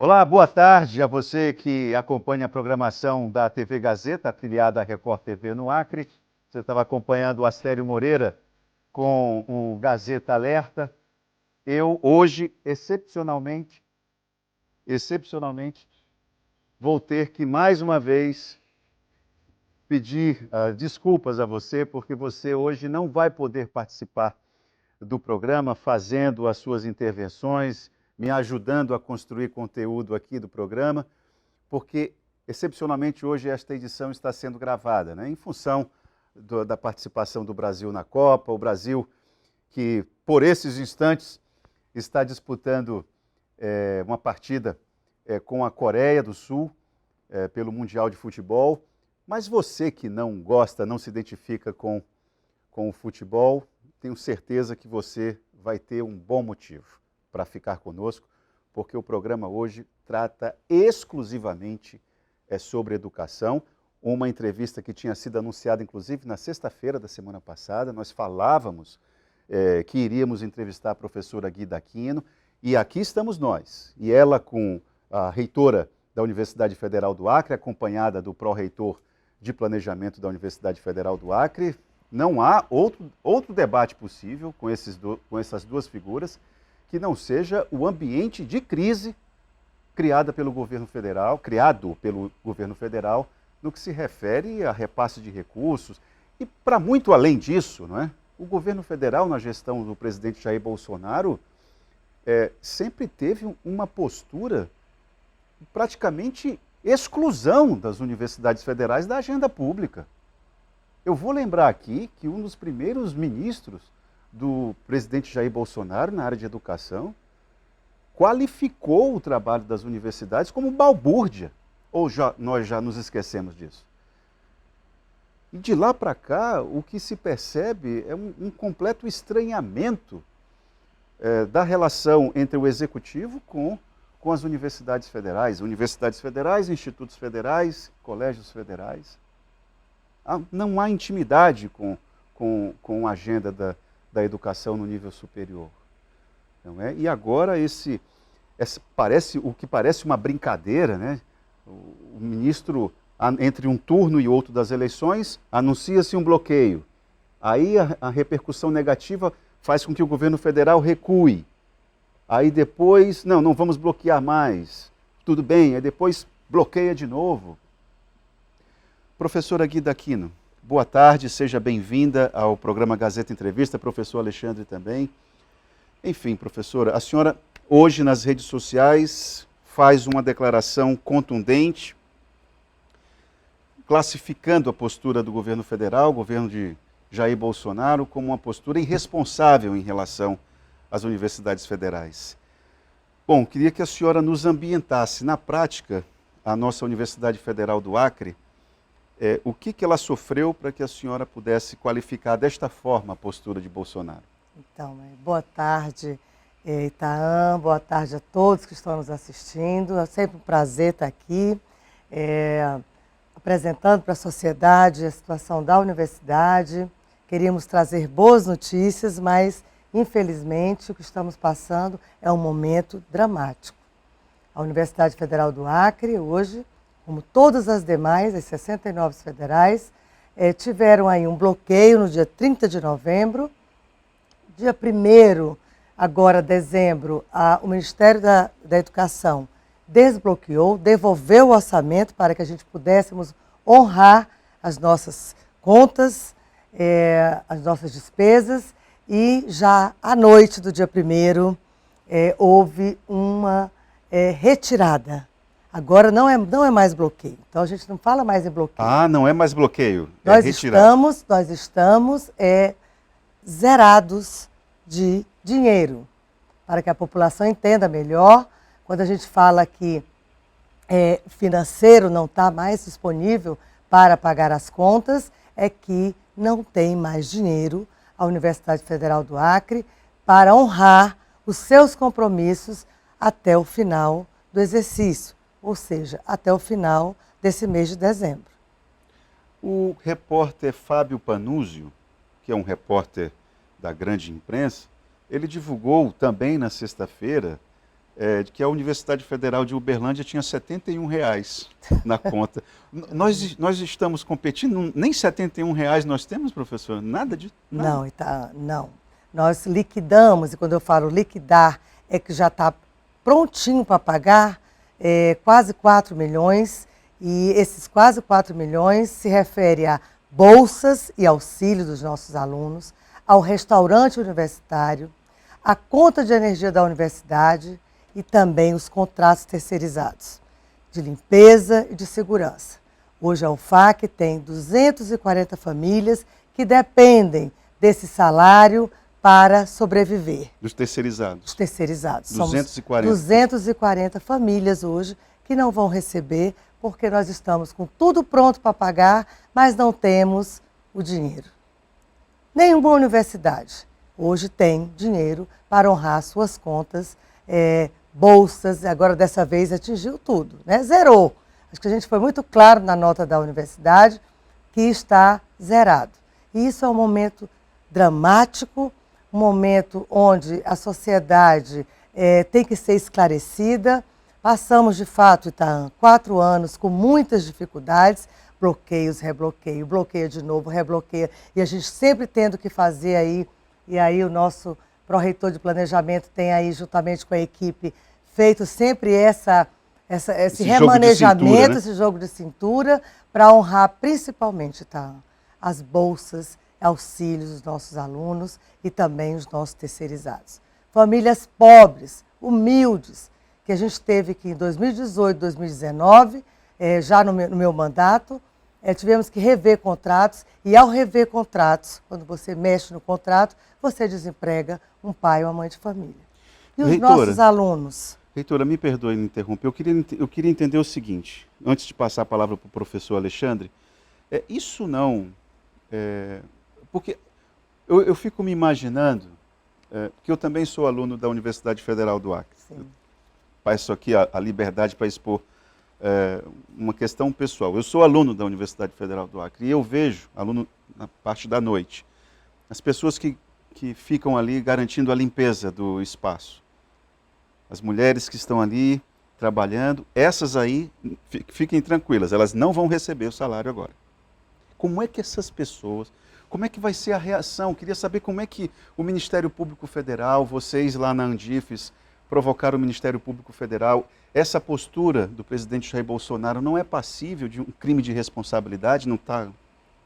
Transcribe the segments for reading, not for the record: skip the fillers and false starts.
Olá, boa tarde a você que acompanha a programação da TV Gazeta, afiliada à Record TV no Acre. Você estava acompanhando o Astério Moreira com o Gazeta Alerta. Eu, hoje, excepcionalmente, vou ter que, mais uma vez, pedir desculpas a você, porque você hoje não vai poder participar do programa, fazendo as suas intervenções, me ajudando a construir conteúdo aqui do programa, porque, excepcionalmente, hoje esta edição está sendo gravada, né? Em função da participação do Brasil na Copa, o Brasil que, por esses instantes, está disputando uma partida com a Coreia do Sul pelo Mundial de Futebol. Mas você que não gosta, não se identifica com o futebol, tenho certeza que você vai ter um bom motivo para ficar conosco, porque o programa hoje trata exclusivamente sobre educação. Uma entrevista que tinha sido anunciada, inclusive, na sexta-feira da semana passada. Nós falávamos que iríamos entrevistar a professora Guida Aquino, e aqui estamos nós. E ela com a reitora da Universidade Federal do Acre, acompanhada do pró-reitor de Planejamento da Universidade Federal do Acre. Não há outro debate possível com essas duas figuras que não seja o ambiente de crise criado pelo governo federal no que se refere a repasse de recursos. E para muito além disso, não é? O governo federal, na gestão do presidente Jair Bolsonaro, sempre teve uma postura praticamente exclusão das universidades federais da agenda pública. Eu vou lembrar aqui que um dos primeiros ministros do presidente Jair Bolsonaro na área de educação qualificou o trabalho das universidades como balbúrdia. Ou nós já nos esquecemos disso? E de lá para cá, o que se percebe é um completo estranhamento da relação entre o executivo com as universidades federais, institutos federais, colégios federais. Não há intimidade com a agenda da educação no nível superior. Não é? E agora o que parece uma brincadeira, né? O ministro, entre um turno e outro das eleições, anuncia-se um bloqueio. Aí a repercussão negativa faz com que o governo federal recue. Aí depois, não vamos bloquear mais. Tudo bem, aí depois bloqueia de novo. Professora Guida Aquino, boa tarde, seja bem-vinda ao programa Gazeta Entrevista, professor Alexandre também. Enfim, professora, a senhora hoje nas redes sociais faz uma declaração contundente, classificando a postura do governo federal, o governo de Jair Bolsonaro, como uma postura irresponsável em relação às universidades federais. Bom, queria que a senhora nos ambientasse. Na prática, a nossa Universidade Federal do Acre, o que ela sofreu para que a senhora pudesse qualificar desta forma a postura de Bolsonaro? Então, boa tarde, Itaã, boa tarde a todos que estão nos assistindo. É sempre um prazer estar aqui, apresentando para a sociedade a situação da universidade. Queríamos trazer boas notícias, mas, infelizmente, o que estamos passando é um momento dramático. A Universidade Federal do Acre, hoje, como todas as demais, as 69 federais, tiveram aí um bloqueio no dia 30 de novembro. Dia 1º, agora dezembro, o Ministério da Educação desbloqueou, devolveu o orçamento para que a gente pudéssemos honrar as nossas contas, as nossas despesas, e já à noite do dia 1º houve uma retirada. Agora não é mais bloqueio, então a gente não fala mais em bloqueio. Ah, não é mais bloqueio, nós estamos zerados de dinheiro, para que a população entenda melhor. Quando a gente fala que financeiro não está mais disponível para pagar as contas, é que não tem mais dinheiro a Universidade Federal do Acre para honrar os seus compromissos até o final do exercício, ou seja, até o final desse mês de dezembro. O repórter Fábio Panúzio, que é um repórter da grande imprensa, ele divulgou também na sexta-feira de que a Universidade Federal de Uberlândia tinha R$ 71 na conta. Nós estamos competindo, nem R$ 71 nós temos, professor? Nada de... Nada. Não, não. Nós liquidamos, e quando eu falo liquidar, é que já está prontinho para pagar quase 4 milhões, e esses quase 4 milhões se refere a bolsas e auxílio dos nossos alunos, ao restaurante universitário, a conta de energia da universidade e também os contratos terceirizados de limpeza e de segurança. Hoje a UFAC tem 240 famílias que dependem desse salário para sobreviver. Dos terceirizados? Dos terceirizados. 240. Somos 240 famílias hoje que não vão receber porque nós estamos com tudo pronto para pagar, mas não temos o dinheiro. Nenhuma universidade hoje tem dinheiro para honrar suas contas, bolsas, agora dessa vez atingiu tudo, né? Zerou. Acho que a gente foi muito claro na nota da universidade que está zerado. E isso é um momento dramático, um momento onde a sociedade tem que ser esclarecida. Passamos, de fato, Itaã, 4 anos com muitas dificuldades, bloqueios, rebloqueio, bloqueia de novo, rebloqueia, e a gente sempre tendo que fazer aí, e aí o nosso pró-reitor de planejamento tem aí, juntamente com a equipe, feito sempre esse remanejamento, jogo de cintura, né? Esse jogo de cintura, para honrar principalmente, Itaã, as bolsas, auxílios dos nossos alunos e também os nossos terceirizados. Famílias pobres, humildes, que a gente teve que em 2018, 2019, já no meu mandato, tivemos que rever contratos, e ao rever contratos, quando você mexe no contrato, você desemprega um pai ou uma mãe de família. E os nossos alunos? Reitora, me perdoe me interromper, eu queria entender o seguinte, antes de passar a palavra para o professor Alexandre, isso não... porque eu fico me imaginando, porque eu também sou aluno da Universidade Federal do Acre. Sim. Peço aqui a liberdade para expor uma questão pessoal. Eu sou aluno da Universidade Federal do Acre e eu vejo, aluno na parte da noite, as pessoas que ficam ali garantindo a limpeza do espaço. As mulheres que estão ali trabalhando, essas aí, fiquem tranquilas, elas não vão receber o salário agora. Como é que essas pessoas, como é que vai ser a reação? Queria saber como é que o Ministério Público Federal, vocês lá na Andifes, provocaram o Ministério Público Federal. Essa postura do presidente Jair Bolsonaro não é passível de um crime de responsabilidade? Não está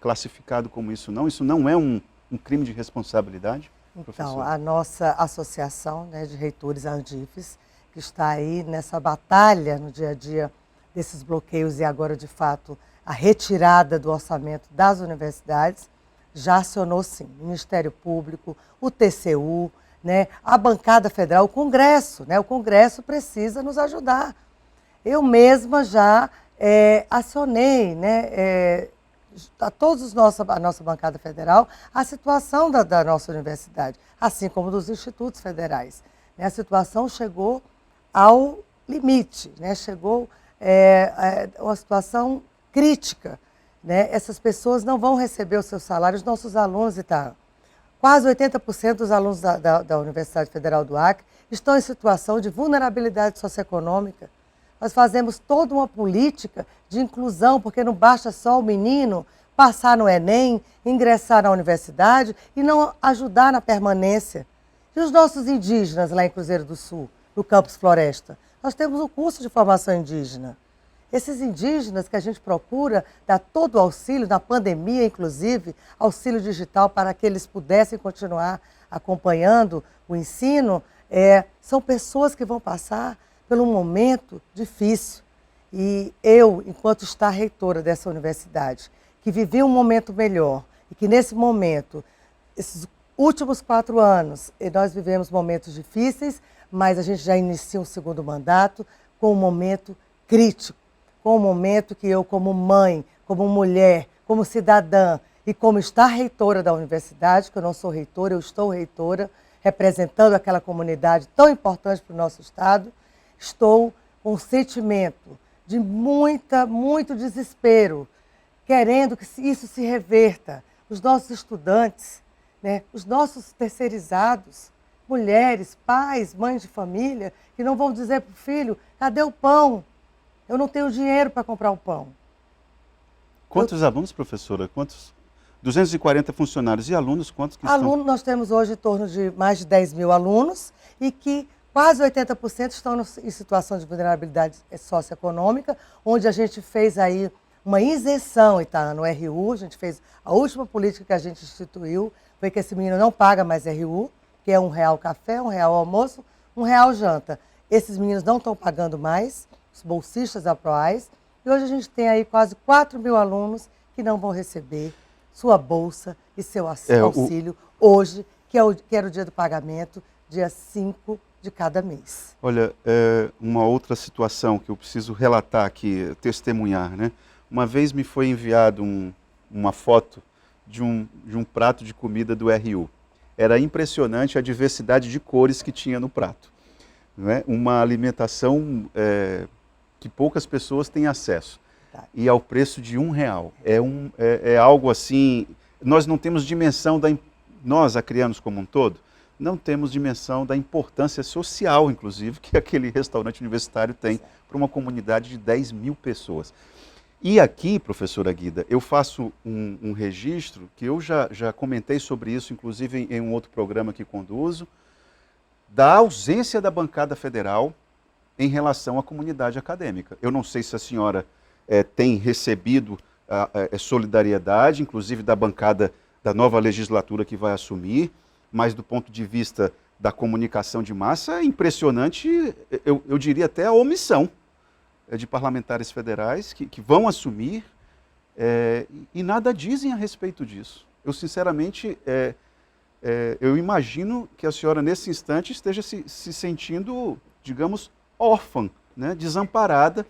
classificado como isso não? Isso não é um crime de responsabilidade? Professor? Então, a nossa associação, né, de reitores, a Andifes, que está aí nessa batalha no dia a dia desses bloqueios e agora, de fato, a retirada do orçamento das universidades, já acionou sim o Ministério Público, o TCU, né, a bancada federal, o Congresso. Né, o Congresso precisa nos ajudar. Eu mesma já acionei, né, a todos a nossa bancada federal, a situação da nossa universidade, assim como dos institutos federais. Né, a situação chegou ao limite, né, chegou a uma situação crítica. Né, essas pessoas não vão receber os seus salários, nossos alunos, Itaã. Quase 80% dos alunos da Universidade Federal do Acre estão em situação de vulnerabilidade socioeconômica. Nós fazemos toda uma política de inclusão, porque não basta só o menino passar no Enem, ingressar na universidade e não ajudar na permanência. E os nossos indígenas lá em Cruzeiro do Sul, no Campus Floresta? Nós temos um curso de formação indígena. Esses indígenas que a gente procura dar todo o auxílio, na pandemia inclusive, auxílio digital para que eles pudessem continuar acompanhando o ensino, são pessoas que vão passar por um momento difícil. E eu, enquanto estar reitora dessa universidade, que vivi um momento melhor, e que nesse momento, esses últimos 4 anos, nós vivemos momentos difíceis, mas a gente já inicia um segundo mandato com um momento crítico. Com um momento que eu, como mãe, como mulher, como cidadã e como estar reitora da universidade, que eu não sou reitora, eu estou reitora, representando aquela comunidade tão importante para o nosso Estado, estou com um sentimento de muito desespero, querendo que isso se reverta. Os nossos estudantes, né, os nossos terceirizados, mulheres, pais, mães de família, que não vão dizer para o filho, cadê o pão? Eu não tenho dinheiro para comprar o pão. Quantos alunos, professora? Quantos? 240 funcionários e alunos, quantos que estão? Nós temos hoje em torno de mais de 10 mil alunos e que quase 80% estão em situação de vulnerabilidade socioeconômica, onde a gente fez aí uma isenção, Itaã, no RU. A gente fez a última política que a gente instituiu, foi que esse menino não paga mais RU, que é R$1 café, R$1 almoço, R$1 janta. Esses meninos não estão pagando mais, os bolsistas da PROAS, e hoje a gente tem aí quase 4 mil alunos que não vão receber sua bolsa e seu auxílio hoje, que era o dia do pagamento, dia 5 de cada mês. Olha, uma outra situação que eu preciso relatar aqui, testemunhar, né? Uma vez me foi enviado uma foto de um prato de comida do RU. Era impressionante a diversidade de cores que tinha no prato. Não é? Uma alimentação que poucas pessoas têm acesso. E ao preço de R$1. É algo assim, nós não temos dimensão, nós, acrianos como um todo, não temos dimensão da importância social, inclusive, que aquele restaurante universitário tem para uma comunidade de 10 mil pessoas. E aqui, professora Guida, eu faço um registro, que eu já comentei sobre isso, inclusive em um outro programa que conduzo, da ausência da bancada federal em relação à comunidade acadêmica. Eu não sei se a senhora tem recebido solidariedade, inclusive da bancada da nova legislatura que vai assumir, mas do ponto de vista da comunicação de massa, é impressionante, eu diria até a omissão de parlamentares federais que vão assumir e nada dizem a respeito disso. Eu, sinceramente, eu imagino que a senhora, nesse instante, esteja se sentindo, digamos, órfã, né, desamparada,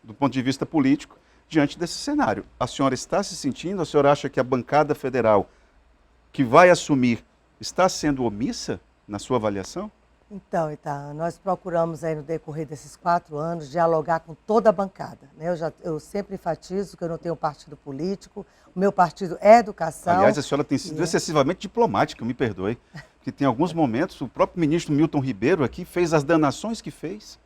do ponto de vista político, diante desse cenário. A senhora está se sentindo, a senhora acha que a bancada federal que vai assumir está sendo omissa na sua avaliação? Então, Itaã, nós procuramos aí no decorrer desses 4 anos dialogar com toda a bancada. Né? Eu sempre enfatizo que eu não tenho partido político, o meu partido é educação. Aliás, a senhora tem sido excessivamente diplomática, me perdoe, porque tem alguns momentos, o próprio ministro Milton Ribeiro aqui fez as danações que fez,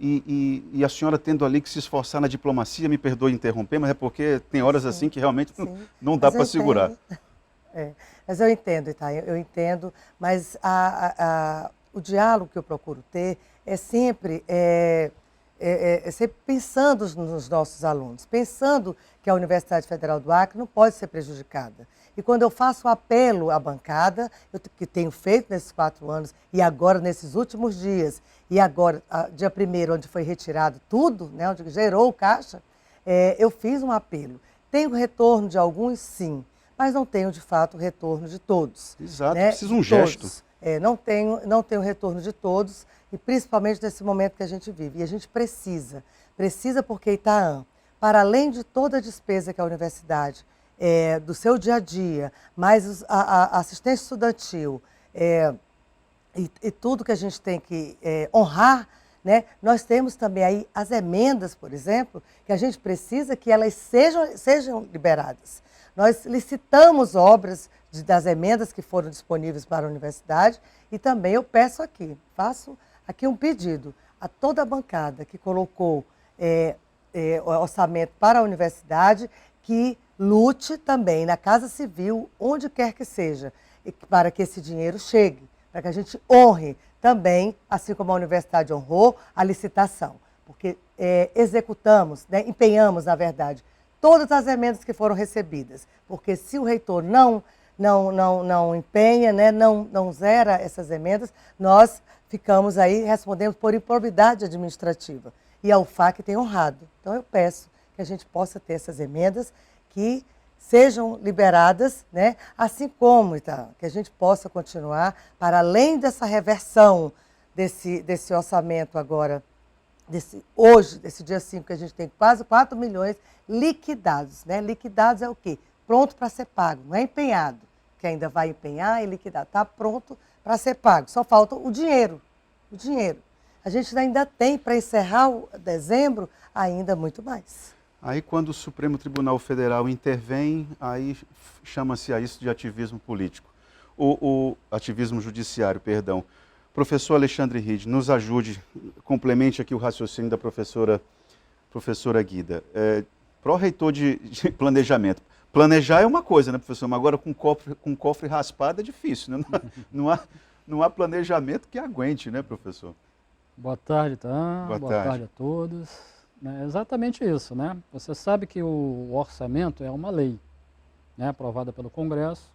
e a senhora tendo ali que se esforçar na diplomacia, me perdoe interromper, mas é porque tem horas assim que realmente não dá para segurar. Mas eu entendo, Itaã, eu entendo, mas o diálogo que eu procuro ter é sempre pensando nos nossos alunos, pensando que a Universidade Federal do Acre não pode ser prejudicada. E quando eu faço o apelo à bancada, que tenho feito nesses 4 anos, e agora nesses últimos dias, e agora, dia 1º, onde foi retirado tudo, né, onde gerou o caixa, eu fiz um apelo. Tenho retorno de alguns, sim, mas não tenho, de fato, o retorno de todos. Exato, né? precisa um gesto. Não tenho retorno de todos, e principalmente nesse momento que a gente vive. E a gente precisa porque Itaã, para além de toda a despesa que a universidade, do seu dia a dia, mais a assistência estudantil, e tudo que a gente tem que honrar, né? Nós temos também aí as emendas, por exemplo, que a gente precisa que elas sejam liberadas. Nós licitamos obras das emendas que foram disponíveis para a universidade e também eu faço aqui um pedido a toda a bancada que colocou o orçamento para a universidade, que lute também na Casa Civil, onde quer que seja, para que esse dinheiro chegue, para que a gente honre também, assim como a universidade honrou, a licitação. Porque executamos, né, empenhamos, na verdade, todas as emendas que foram recebidas. Porque se o reitor não empenha, né, não zera essas emendas, nós ficamos aí, respondemos por improbidade administrativa. E a UFAC tem honrado. Então eu peço que a gente possa ter essas emendas que sejam liberadas, né? Assim como, Itaã, que a gente possa continuar, para além dessa reversão desse orçamento agora, desse dia 5, que a gente tem quase 4 milhões liquidados. Né? Liquidados é o quê? Pronto para ser pago, não é empenhado, que ainda vai empenhar e liquidar. Está pronto para ser pago, só falta o dinheiro. O dinheiro. A gente ainda tem, para encerrar o dezembro, ainda muito mais. Aí quando o Supremo Tribunal Federal intervém, aí chama-se a isso de ativismo político. o ativismo judiciário, perdão. Professor Alexandre Ride, nos ajude, complemente aqui o raciocínio da professora Guida. Pró-reitor de planejamento. Planejar é uma coisa, né, professor? Mas agora com cofre raspado é difícil, né? Não há planejamento que aguente, né, professor? Boa tarde, Tan. Boa tarde a todos. É exatamente isso, né? Você sabe que o orçamento é uma lei, né, aprovada pelo Congresso.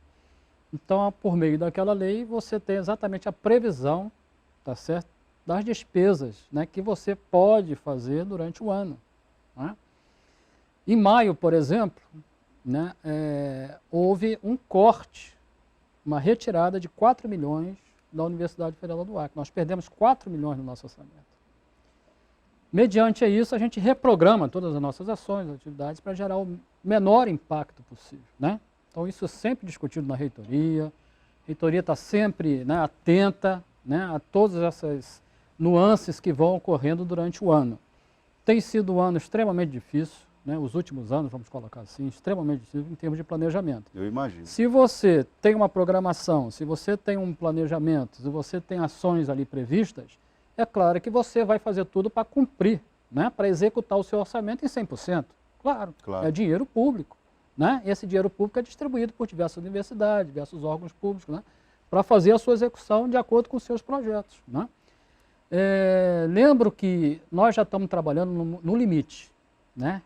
Então, por meio daquela lei, você tem exatamente a previsão, tá certo, das despesas, né, que você pode fazer durante o ano, né? Em maio, por exemplo, né, houve um corte, uma retirada de 4 milhões da Universidade Federal do Acre. Nós perdemos 4 milhões no nosso orçamento. Mediante isso, a gente reprograma todas as nossas ações, atividades, para gerar o menor impacto possível, né? Então, isso é sempre discutido na reitoria. A reitoria está sempre, né, atenta, né, a todas essas nuances que vão ocorrendo durante o ano. Tem sido um ano extremamente difícil, né, os últimos anos, vamos colocar assim, extremamente difícil em termos de planejamento. Eu imagino. Se você tem uma programação, se você tem um planejamento, se você tem ações ali previstas, é claro que você vai fazer tudo para cumprir, né, para executar o seu orçamento em 100%. Claro, é dinheiro público, né? Esse dinheiro público é distribuído por diversas universidades, diversos órgãos públicos, né, para fazer a sua execução de acordo com os seus projetos, né? Lembro que nós já estamos trabalhando no limite, né?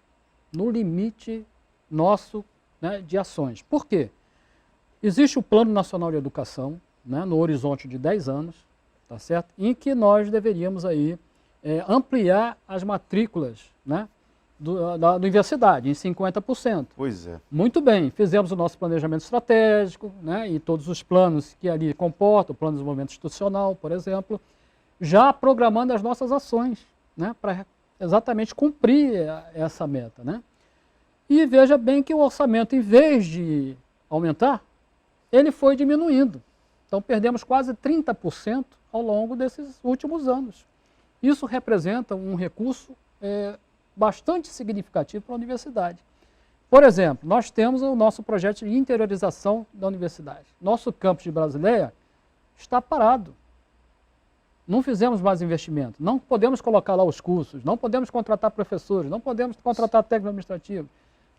No limite nosso, né, de ações. Por quê? Existe o Plano Nacional de Educação, né, no horizonte de 10 anos, tá certo? Em que nós deveríamos aí ampliar as matrículas, né, da universidade em 50%. Pois é. Muito bem, fizemos o nosso planejamento estratégico, né, e todos os planos que ali comportam, o plano de desenvolvimento institucional, por exemplo, já programando as nossas ações, né, para exatamente cumprir essa meta, né? E veja bem que o orçamento, em vez de aumentar, ele foi diminuindo. Então, perdemos quase 30% ao longo desses últimos anos. Isso representa um recurso bastante significativo para a universidade. Por exemplo, nós temos o nosso projeto de interiorização da universidade. Nosso campus de Brasileia está parado. Não fizemos mais investimento, não podemos colocar lá os cursos, não podemos contratar professores, não podemos contratar técnico administrativo.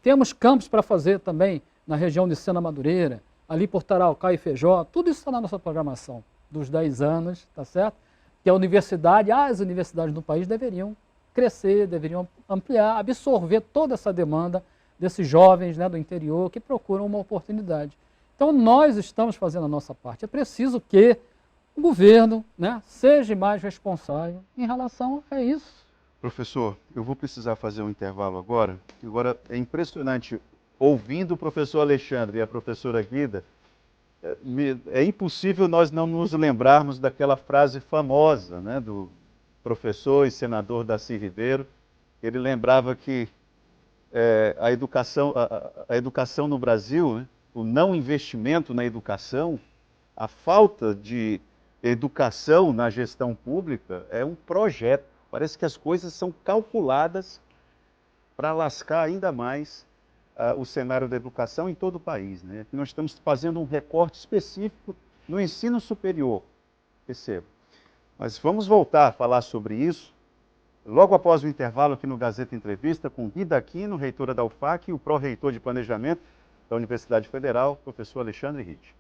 Temos campos para fazer também na região de Sena Madureira, ali por Taraucá e Feijó, tudo isso está na nossa programação dos 10 anos, tá certo? Que a universidade, as universidades do país deveriam crescer, deveriam ampliar, absorver toda essa demanda desses jovens, né, do interior que procuram uma oportunidade. Então nós estamos fazendo a nossa parte. É preciso que o governo, né, seja mais responsável em relação a isso. Professor, eu vou precisar fazer um intervalo agora. Agora, é impressionante, ouvindo o professor Alexandre e a professora Guida, é impossível nós não nos lembrarmos daquela frase famosa, né, do professor e senador Darcy Ribeiro. Ele lembrava que a educação no Brasil, né, o não investimento na educação, a falta de educação na gestão pública é um projeto. Parece que as coisas são calculadas para lascar ainda mais o cenário da educação em todo o país, né? Aqui nós estamos fazendo um recorte específico no ensino superior, perceba. Mas vamos voltar a falar sobre isso logo após o intervalo aqui no Gazeta Entrevista com Guida Aquino, reitora da UFAC, e o pró-reitor de Planejamento da Universidade Federal, professor Alexandre Ride.